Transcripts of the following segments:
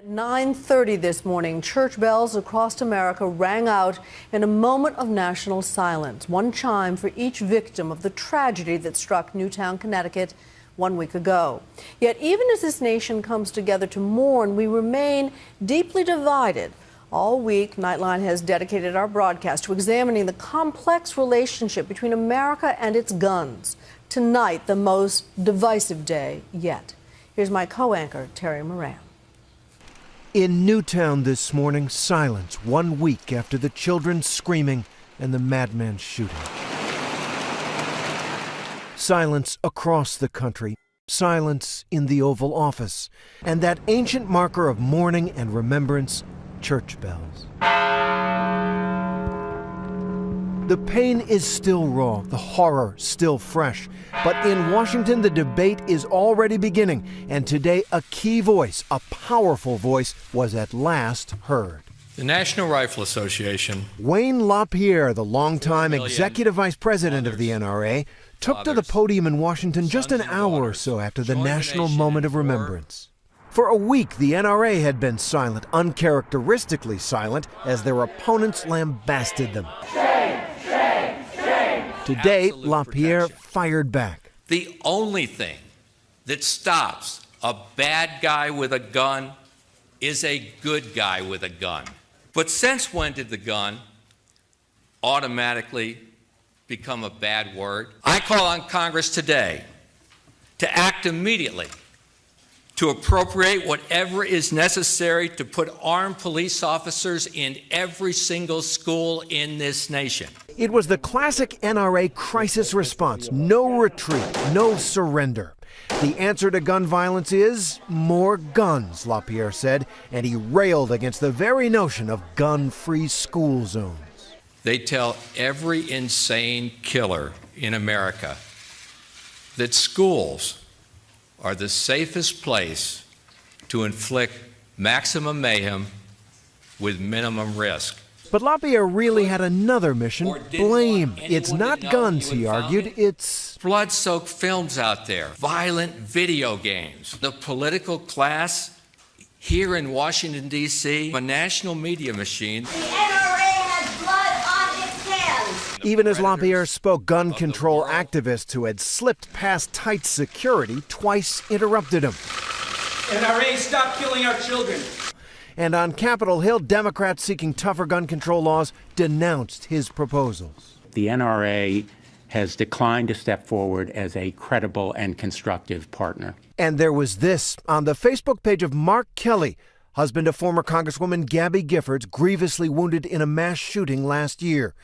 At 9:30 this morning, church bells across America rang out in a moment of national silence, one chime for each victim of the tragedy that struck Newtown, Connecticut 1 week ago. Yet even as this nation comes together to mourn, we remain deeply divided. All week, Nightline has dedicated our broadcast to examining the complex relationship between America and its guns. Tonight, the most divisive day yet. Here's my co-anchor, Terry Moran. In Newtown this morning, silence 1 week after the children screaming and the madman shooting. Silence across the country, silence in the Oval Office, and that ancient marker of mourning and remembrance, church bells. The pain is still raw, the horror still fresh. But in Washington, the debate is already beginning, and today a key voice, a powerful voice, was at last heard. The National Rifle Association. Wayne LaPierre, the longtime executive vice president of the NRA, took to the podium in Washington just an hour or so after the national moment of remembrance. For a week, the NRA had been silent, uncharacteristically silent, as their opponents lambasted them. Today, LaPierre fired back. The only thing that stops a bad guy with a gun is a good guy with a gun. But since when did the gun automatically become a bad word? I call on Congress today to act immediately to appropriate whatever is necessary to put armed police officers in every single school in this nation. It was the classic NRA crisis response. No retreat, no surrender. The answer to gun violence is more guns, LaPierre said, and he railed against the very notion of gun-free school zones. They tell every insane killer in America that schools are the safest place to inflict maximum mayhem with minimum risk. But LaPierre really had another mission, blame. It's not guns, he argued, it's blood-soaked films out there, violent video games. The political class here in Washington, D.C., a national media machine. The NRA has blood on its hands. Even as LaPierre spoke, gun control activists who had slipped past tight security twice interrupted him. NRA, stop killing our children. And on Capitol Hill, Democrats seeking tougher gun control laws denounced his proposals. The NRA has declined to step forward as a credible and constructive partner. And there was this on the Facebook page of Mark Kelly, husband of former Congresswoman Gabby Giffords, grievously wounded in a mass shooting last year.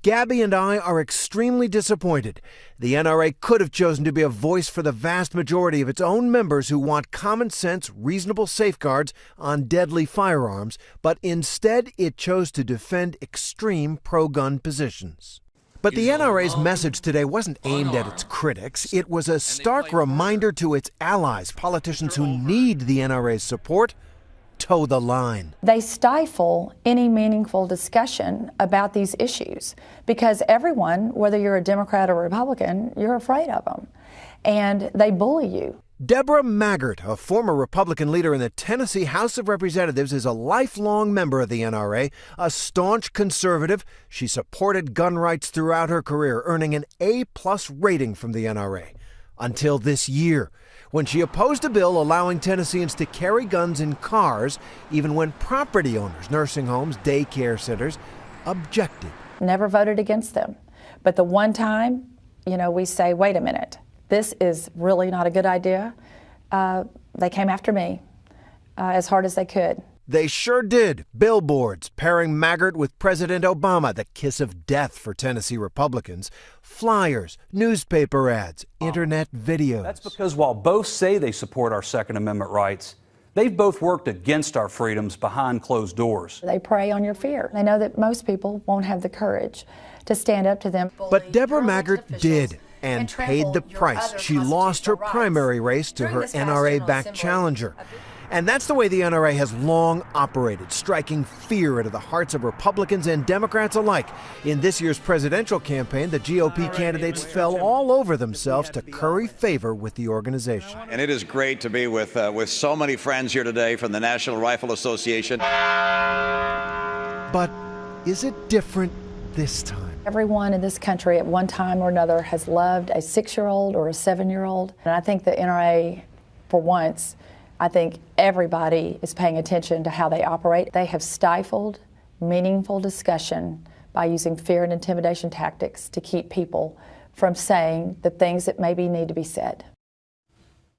Gabby and I are extremely disappointed. The NRA could have chosen to be a voice for the vast majority of its own members who want common sense, reasonable safeguards on deadly firearms, but instead it chose to defend extreme pro-gun positions. But the NRA's message today wasn't aimed at its critics. It was a stark reminder to its allies, politicians who need the NRA's support, toe the line. They stifle any meaningful discussion about these issues because everyone, whether you're a Democrat or Republican, you're afraid of them. And they bully you. Deborah Maggart, a former Republican leader in the Tennessee House of Representatives, is a lifelong member of the NRA, a staunch conservative. She supported gun rights throughout her career, earning an A+ rating from the NRA. Until this year, when she opposed a bill allowing Tennesseans to carry guns in cars, even when property owners, nursing homes, daycare centers objected. Never voted against them. But the one time, we say, wait a minute, this is really not a good idea. They came after me as hard as they could. They sure did. Billboards pairing Maggart with President Obama, the kiss of death for Tennessee Republicans. Flyers, newspaper ads, internet videos. That's because while both say they support our Second Amendment rights, they've both worked against our freedoms behind closed doors. They prey on your fear. They know that most people won't have the courage to stand up to them. But Deborah Maggart did, and paid the price. She lost her primary race to her NRA-backed challenger. And that's the way the NRA has long operated, striking fear into the hearts of Republicans and Democrats alike. In this year's presidential campaign, the GOP candidates fell all over themselves to curry favor with the organization. And it is great to be with so many friends here today from the National Rifle Association. But is it different this time? Everyone in this country at one time or another has loved a 6-year-old or a 7-year-old. And I think the NRA, for once, I think everybody is paying attention to how they operate. They have stifled meaningful discussion by using fear and intimidation tactics to keep people from saying the things that maybe need to be said.